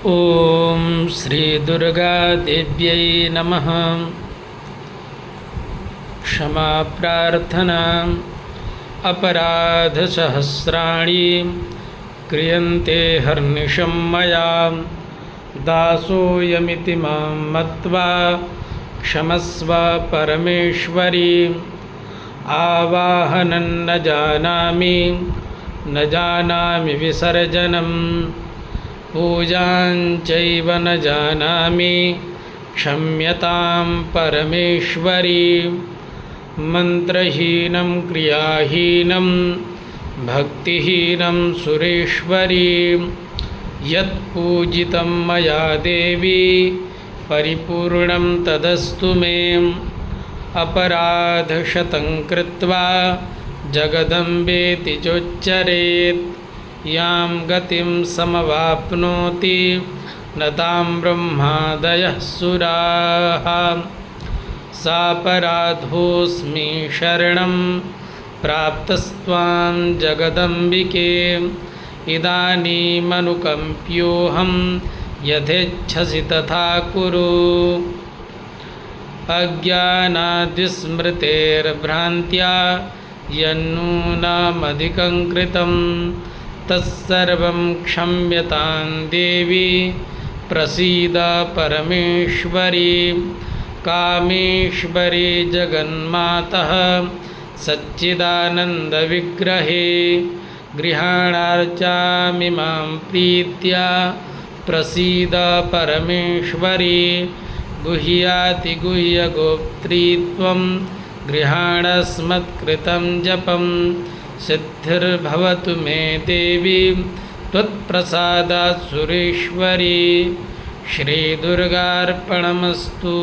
ఓం శ్రీ దుర్గాదేవ్యై నమః. క్షమా ప్రార్థనా. అపరాధసహస్రాణి క్రియంతే హర్నిశం మయా, దాసోయమితి మాం మత్వా క్షమస్వ పరమేశ్వరీ. ఆవాహనం న జానామి విసర్జనం, పూజాం చైవ న జానామి క్షమ్యతాం పరమేశ్వరీ. మంత్రహీనం క్రియాహీనం భక్తిహీనం సురేశ్వరీ. యత్పూజితం మయా దేవీ పరిపూర్ణం తదస్తు మే. అపరాధశతం కృత్వా జగదంబేతి చోచ్చరేత్, యాం గతిం సమవాప్నోతి న తాం బ్రహ్మాదయః సురాః. సాపరాధోస్మి శరణం ప్రాప్తస్త్వాం జగదంబికే. ఇదానీమనుకంప్యోహం యథేచ్ఛసి తథా కురు. అజ్ఞానాద్విస్మృతేర్భ్రాంత్యా యన్నూనామధికం కృతం, తత్సర్వం క్షమ్యతాం దేవి ప్రసీద పరమేశ్వరీ. కామేశ్వరీ జగన్మాతః సచ్చిదానందవిగ్రహే, గృహాణార్చామి మాం ప్రీత్యా ప్రసీద పరమేశ్వరీ. గుహ్యాతి గుహ్యగోప్త్రీత్వం గృహాణస్మత్కృతం జపం, సిద్ధిర్భవతు మే దేవి త్వత్ప్రసాదాత్ సురేశ్వరీ. శ్రీదుర్గార్పణమస్తు.